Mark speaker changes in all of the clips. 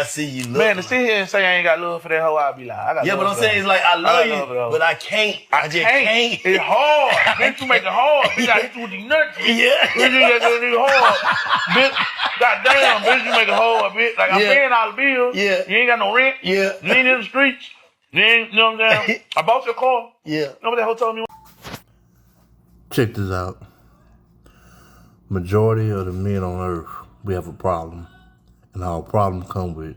Speaker 1: I see you look.
Speaker 2: Man, to sit here and say I ain't got love for that hoe, I'll be like, I got
Speaker 1: yeah,
Speaker 2: love
Speaker 1: but I'm
Speaker 2: for
Speaker 1: saying
Speaker 2: her.
Speaker 1: it's like I love you,
Speaker 2: love
Speaker 1: but I can't. I just can't.
Speaker 2: It's hard. Bitch, you make it hard. Bitch, I hit you with these nuts.
Speaker 1: Yeah.
Speaker 2: Bitch, it's hard. Bitch, goddamn, bitch, you make it hard, bitch. Like, I'm paying all the bills.
Speaker 1: Yeah.
Speaker 2: You ain't got no rent.
Speaker 1: Yeah.
Speaker 2: You ain't in the streets. You ain't, you know what I'm saying? I bought your car.
Speaker 1: Yeah.
Speaker 2: You know what that hoe told me?
Speaker 3: Check this out. Majority of the men on earth, we have a problem. And our problem come with,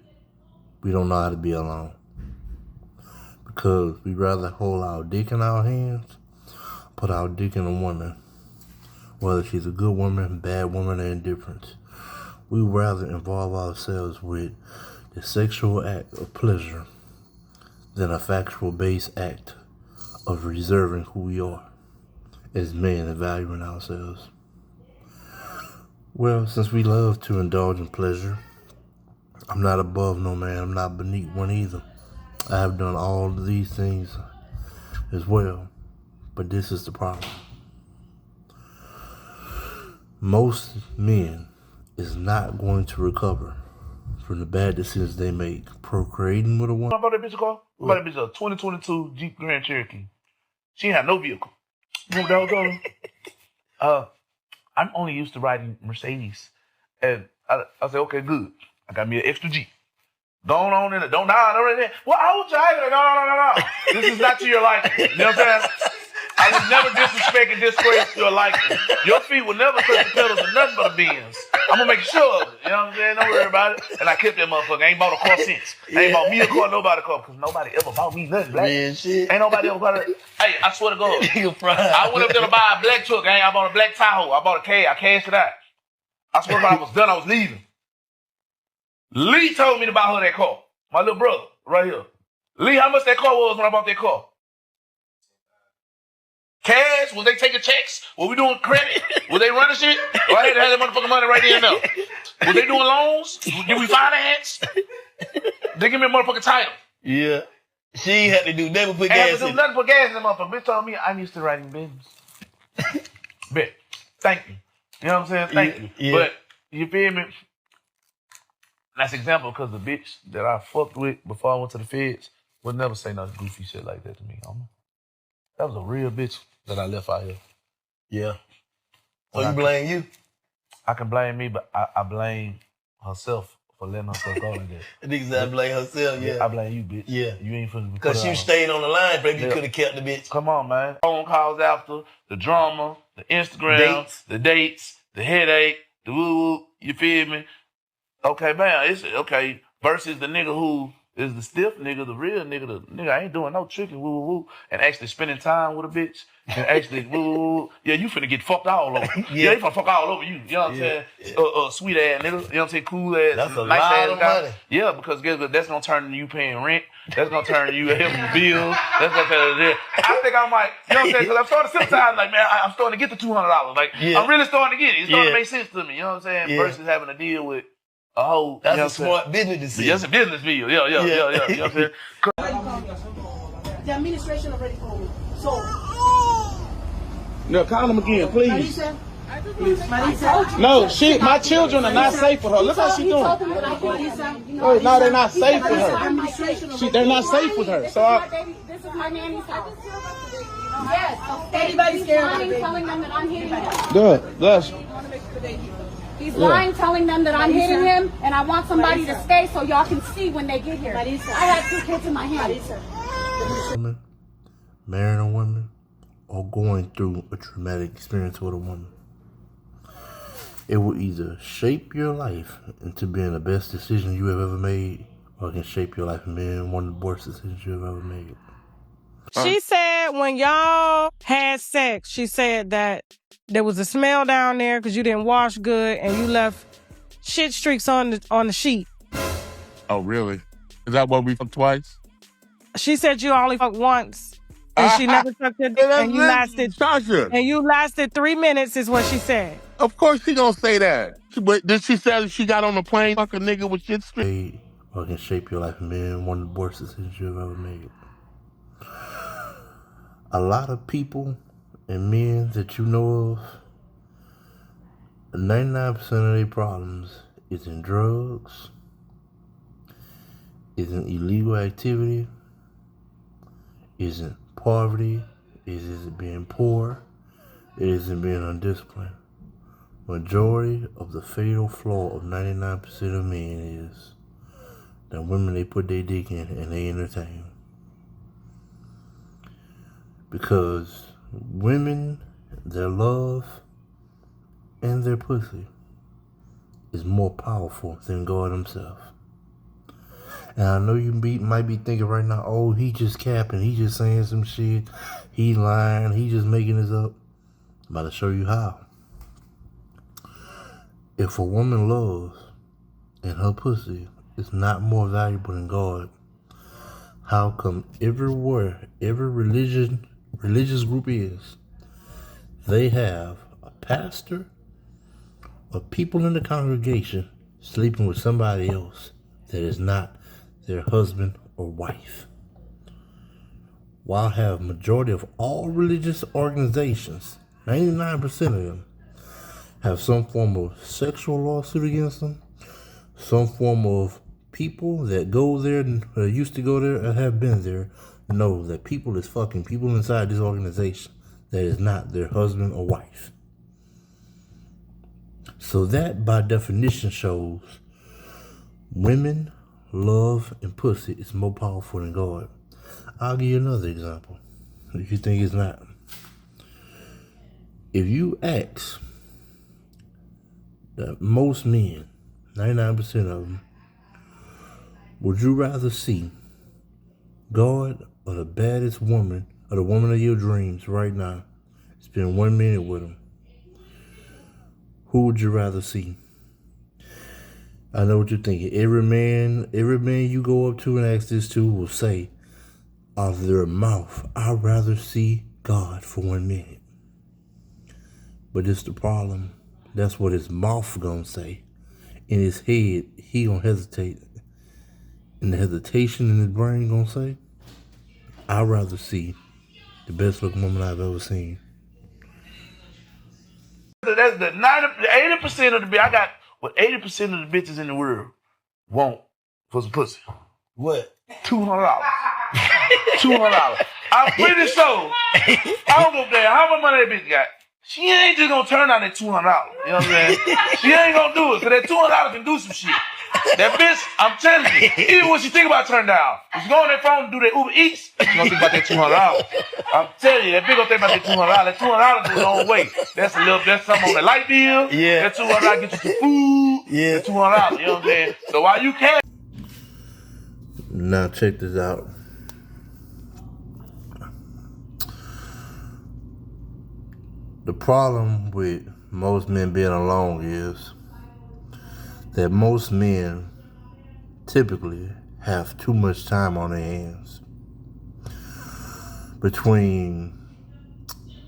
Speaker 3: we don't know how to be alone. Because we rather hold our dick in our hands, put our dick in a woman. Whether she's a good woman, bad woman, or indifferent. We rather involve ourselves with the sexual act of pleasure than a factual-based act of reserving who we are as men and valuing ourselves. Well, since we love to indulge in pleasure, I'm not above no man, I'm not beneath one either. I have done all of these things as well, but this is the problem. Most men is not going to recover from the bad decisions they make procreating with a woman.
Speaker 2: I bought that bitch a car. I bought that bitch a 2022 Jeep Grand Cherokee. She ain't had no vehicle. You know what that was? I'm only used to riding Mercedes. And I said, okay, good. I got me an extra Jeep. Going on in it. Don't die already. Well, I will drive it. No. This is not to your liking. You know what I'm saying? I would never disrespect and disgrace your liking. Your feet will never touch the pedals of nothing but a Benz. I'm gonna make sure of it. You know what I'm saying? Don't worry about it. And I kept that motherfucker. I ain't bought a car since. I ain't bought me a car, nobody a car, because nobody ever bought me nothing black.
Speaker 1: Man, shit.
Speaker 2: Ain't nobody ever bought it. Hey, I swear to God. I went up there to buy a black truck. I bought a black Tahoe. I bought a K. I cashed it out. I swear to God, I was done. I was leaving. Lee told me to buy her that car. My little brother, right here. Lee, how much that car was when I bought that car? Cash? Was they taking checks? Were we doing credit? Was they running shit? Or I had to have that motherfucking money right there and there. Was they doing loans? Did we finance? They give me a motherfucking title.
Speaker 1: Yeah. She ain't had to do nothing but put
Speaker 2: I had
Speaker 1: gas
Speaker 2: to do
Speaker 1: in.
Speaker 2: nothing but gas in the motherfucker. Bitch told me I'm used to writing business. Bet. Thank you. You know what I'm saying? Thank you.
Speaker 1: Yeah.
Speaker 2: But, you feel me? That's example because the bitch that I fucked with before I went to the feds would never say no goofy shit like that to me, homie. That was a real bitch that I left out here.
Speaker 1: Yeah. So you blame you?
Speaker 2: I can blame me, but I blame herself for letting herself go like that.
Speaker 1: The nigga said I blame herself, yeah.
Speaker 2: I blame you, bitch.
Speaker 1: Yeah.
Speaker 2: You ain't finna be
Speaker 1: because you stayed on the line, baby. You could have kept the bitch.
Speaker 2: Come on, man. Phone calls after, the drama, the Instagram, the dates, the headache, the woo-woo, you feel me? Okay, man, it's okay. Versus the nigga who is the stiff nigga, the real nigga, the nigga I ain't doing no tricking, woo-woo-woo, and actually spending time with a bitch, and actually, woo-woo-woo, yeah, you finna get fucked all over. Yeah, they finna fuck all over you. You know what I'm saying? Sweet ass nigga, you know what I'm saying? Cool ass,
Speaker 1: that's a
Speaker 2: nice
Speaker 1: lot
Speaker 2: ass
Speaker 1: of
Speaker 2: guy.
Speaker 1: money.
Speaker 2: Yeah, because guess what? That's gonna turn into you paying rent. That's gonna turn into you helping your bills. That's gonna turn into I think I might, you know what I'm saying? Because I'm starting to sympathize, like, man, I'm starting to get the $200. Like, I'm really starting to get it. It's starting to make sense to me. You know what I'm saying? Versus having to deal with a whole,
Speaker 1: that's
Speaker 2: you know
Speaker 1: a smart business decision.
Speaker 2: That's a business deal. Yeah. You know what I'm saying?
Speaker 4: The administration already called me. So.
Speaker 5: No, call him again, please.
Speaker 4: Marisa? Marisa?
Speaker 5: No, shit, my children are not safe with her. Look how she doing. No, they're not safe with her. They're not safe with her. So
Speaker 6: this is my nanny's house.
Speaker 4: Yes. Everybody's scared of the
Speaker 6: telling them that I'm hitting him.
Speaker 5: good.
Speaker 6: He's lying, telling them that I'm hitting him, and I want somebody to stay so y'all can see when they get here. I had 2 kids in my hands.
Speaker 3: Woman, marrying a woman, or going through a traumatic experience with a woman. It will either shape your life into being the best decision you have ever made, or it can shape your life into being one of the worst decisions you have ever made.
Speaker 7: She said when y'all had sex, she said that there was a smell down there because you didn't wash good and you left shit streaks on the sheet.
Speaker 8: Oh, really? Is that what we fucked twice?
Speaker 7: She said you only fucked once and she never sucked your dick and you lasted 3 minutes is what she said.
Speaker 8: Of course she gonna say that. But did she say she got on the plane fuck a nigga with shit streaks?
Speaker 3: Or it can shape your life into being one of the worst decisions you have ever made. A lot of people and men that you know of, 99% of their problems is in drugs, isn't illegal activity, isn't poverty, it isn't being poor, it isn't being undisciplined. Majority of the fatal flaw of 99% of men is that women, they put their dick in and they entertain. Because women, their love and their pussy is more powerful than God himself. And I know you might be thinking right now, oh, he just capping, he just saying some shit, he lying, he just making this up. I'm about to show you how. If a woman loves and her pussy is not more valuable than God, how come everywhere, every religious group is, they have a pastor or people in the congregation sleeping with somebody else that is not their husband or wife? While have majority of all religious organizations, 99% of them, have some form of sexual lawsuit against them, some form of people that go there, used to go there, or have been there, know that people is fucking people inside this organization that is not their husband or wife. So that, by definition, shows women, love, and pussy is more powerful than God. I'll give you another example, if you think it's not. If you ask that most men, 99% of them, would you rather see God or the baddest woman, or the woman of your dreams right now, spend 1 minute with him? Who would you rather see? I know what you're thinking. Every man you go up to and ask this to will say out of their mouth, I'd rather see God for 1 minute. But it's the problem. That's what his mouth gonna say. In his head, he gonna hesitate. And the hesitation in his brain gonna say, I'd rather see the best looking woman I've ever seen.
Speaker 2: That's the 80% of the I got what 80% of the bitches in the world want for some pussy.
Speaker 1: What?
Speaker 2: $200. $200. I'm pretty sure. I don't go there. How much money that bitch got? She ain't just gonna turn down that $200. You know what I'm saying? She ain't gonna do it, because that $200 can do some shit. That bitch, I'm telling you, even when she think about turning down, if she go on that phone and do that Uber Eats, she gonna think about that $200. I'm telling you, that bitch gonna think about that $200. That $200 goes a long way. That's something on the light bill.
Speaker 1: Yeah.
Speaker 2: That $200 get you some food.
Speaker 1: Yeah.
Speaker 2: That $200, you know what I'm saying? So while you can.
Speaker 3: Now check this out. The problem with most men being alone is that most men typically have too much time on their hands.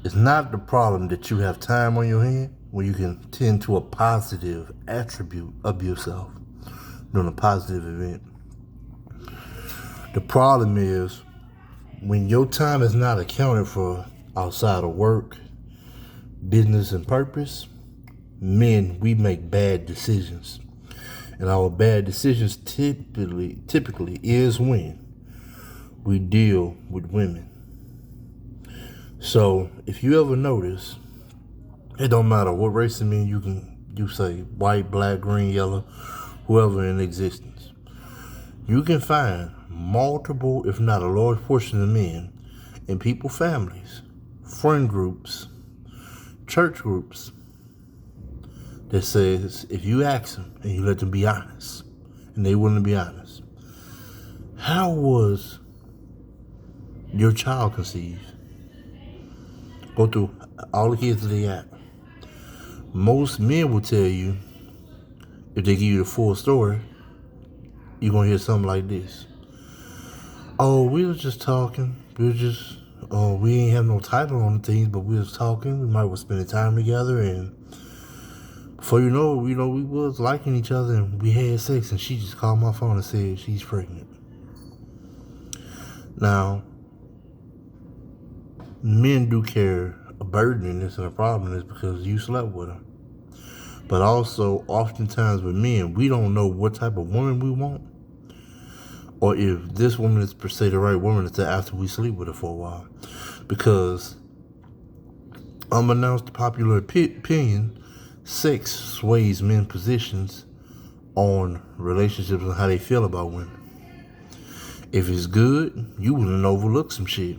Speaker 3: It's not the problem that you have time on your hand when you can tend to a positive attribute of yourself during a positive event. The problem is when your time is not accounted for outside of work, business, and purpose. Men, we make bad decisions. And our bad decisions typically is when we deal with women. So if you ever notice, it don't matter what race of men you say, white, black, green, yellow, whoever in existence. You can find multiple, if not a large portion of men in people's families, friend groups, church groups, that says if you ask them and you let them be honest, and they wouldn't be honest, how was your child conceived? Go through all the kids that they got. Most men will tell you, if they give you the full story, you're gonna hear something like this. Oh, we was just talking. We ain't have no title on things, but we was talking. We might was spending time together, and before you know, we was liking each other, and we had sex, and she just called my phone and said she's pregnant. Now, men do carry a burden in this, and a problem in this because you slept with her. But also, oftentimes with men, we don't know what type of woman we want, or if this woman is per se the right woman until after we sleep with her for a while. Because, unbeknownst to popular opinion, sex sways men's positions on relationships and how they feel about women. If it's good, you wouldn't overlook some shit.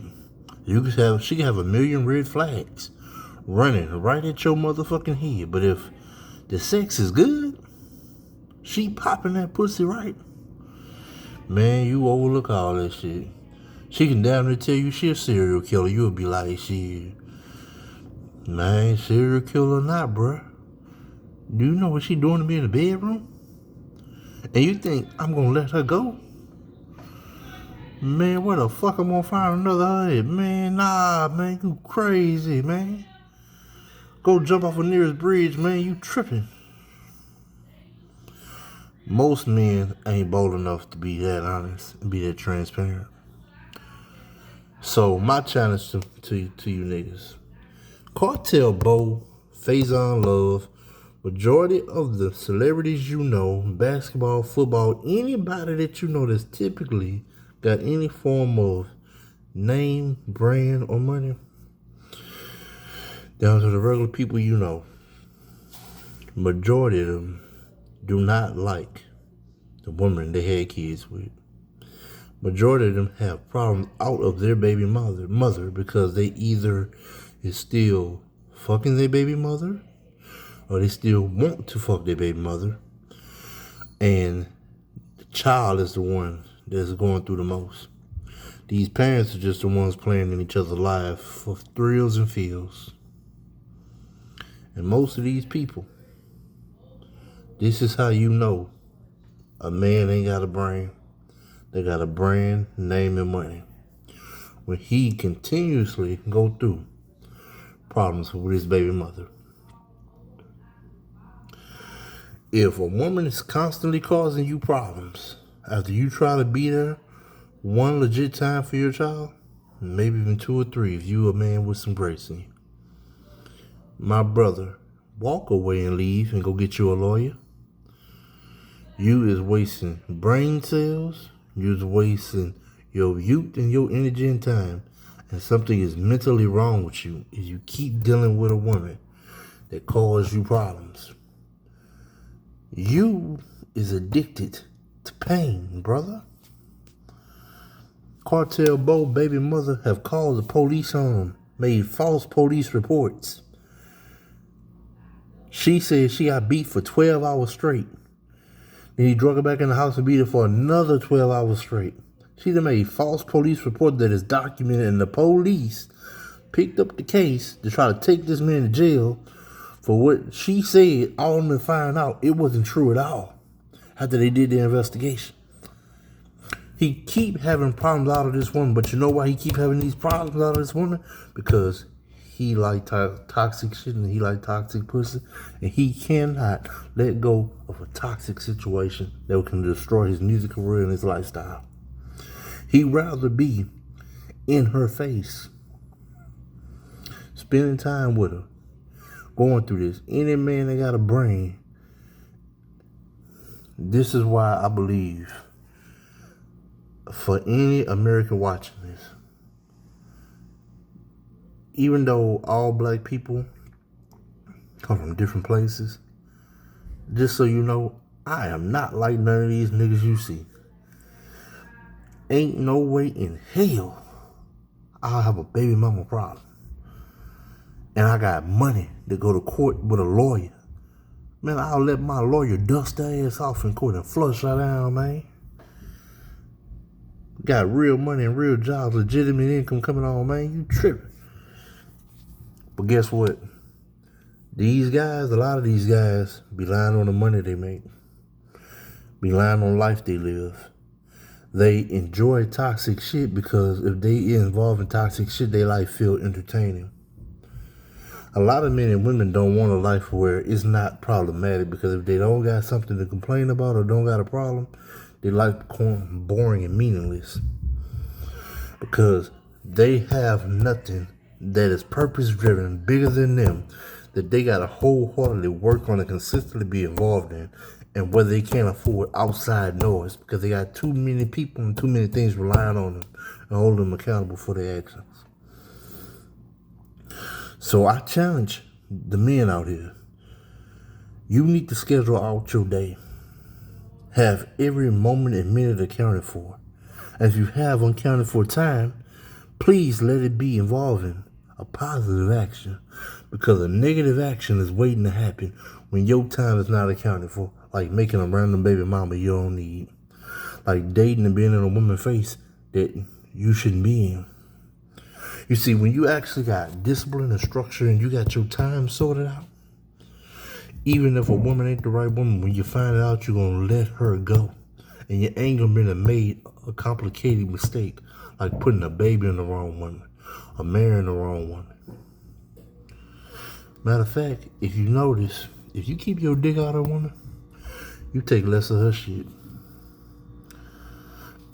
Speaker 3: She could have a million red flags running right at your motherfucking head. But if the sex is good, she popping that pussy right. Man, you overlook all that shit. She can damn near tell you she a serial killer. You'll be like, shit, man, serial killer or not, bruh. Do you know what she doing to me in the bedroom? And you think I'm gonna let her go? Man, where the fuck I'm gonna find another head? Man, nah, man, you crazy, man. Go jump off the nearest bridge, man, you tripping. Most men ain't bold enough to be that honest and be that transparent. So my challenge to you niggas. Cartel Bo, Fazion Love, majority of the celebrities you know, basketball, football, anybody that you know that's typically got any form of name, brand, or money, down to the regular people you know, majority of them do not like the woman they had kids with. Majority of them have problems out of their baby mother because they either is still fucking their baby mother or they still want to fuck their baby mother, and the child is the one that's going through the most. These parents are just the ones playing in each other's lives for thrills and feels. And most of these people, this is how you know a man ain't got a brain. They got a brand, name, and money. When he continuously go through problems with his baby mother. If a woman is constantly causing you problems after you try to be there one legit time for your child, maybe even two or three if you a man with some grace in you, my brother, walk away and leave and go get you a lawyer. You is wasting brain cells. You is wasting your youth and your energy and time. And something is mentally wrong with you if you keep dealing with a woman that causes you problems. You is addicted to pain, brother. Cartel Bo, baby mother, have called the police on him, made false police reports. She said she got beat for 12 hours straight. Then he drug her back in the house and beat her for another 12 hours straight. She done made false police report that is documented, and the police picked up the case to try to take this man to jail for what she said, only to find out it wasn't true at all after they did the investigation. He keep having problems out of this woman, but you know why he keep having these problems out of this woman? Because he like toxic shit and he like toxic pussy, and he cannot let go of a toxic situation that can destroy his music career and his lifestyle. He'd rather be in her face, spending time with her, going through this. Any man that got a brain, this is why I believe for any American watching this, even though all black people come from different places, just so you know, I am not like none of these niggas you see. Ain't no way in hell I'll have a baby mama problem. And I got money to go to court with a lawyer. Man, I'll let my lawyer dust their ass off in court and flush her down, man. Got real money and real jobs, legitimate income coming on, man. You tripping. But guess what? These guys, a lot of these guys, be lying on the money they make. Be lying on life they live. They enjoy toxic shit because if they involved in toxic shit, their life feel entertaining. A lot of men and women don't want a life where it's not problematic, because if they don't got something to complain about or don't got a problem, their life become boring and meaningless. Because they have nothing that is purpose-driven, bigger than them, that they got to wholeheartedly work on and consistently be involved in. and whether they can't afford outside noise because they got too many people and too many things relying on them and holding them accountable for their actions. So I challenge the men out here. You need to schedule out your day. Have every moment and minute accounted for. If you have uncounted for time, please let it be involving a positive action, because a negative action is waiting to happen when your time is not accounted for, like making a random baby mama you don't need, like dating and being in a woman's face that you shouldn't be in. You see, when you actually got discipline and structure and you got your time sorted out, even if a woman ain't the right woman, when you find it out, you're going to let her go. And you ain't going to make a complicated mistake like putting a baby in the wrong woman or marrying the wrong woman. Matter of fact, if you notice, if you keep your dick out of a woman, you take less of her shit.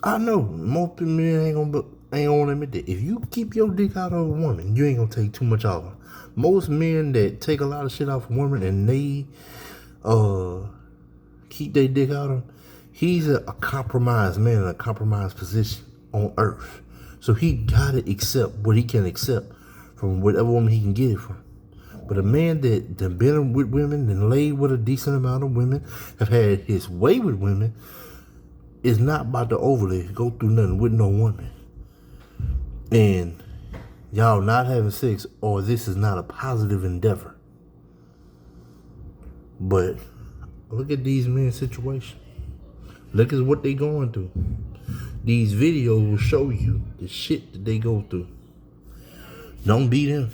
Speaker 3: I know most men ain't gonna admit that. If you keep your dick out of a woman, you ain't gonna take too much out of her. Most men that take a lot of shit off a woman and they keep their dick out of him, he's a compromised man in a compromised position on earth. So he gotta accept what he can accept from whatever woman he can get it from. But a man that done been with women and laid with a decent amount of women, have had his way with women, is not about to overly go through nothing with no woman. And y'all not having sex, or this is not a positive endeavor. But look at these men's situation. Look at what they going through. These videos will show you the shit that they go through. Don't be them.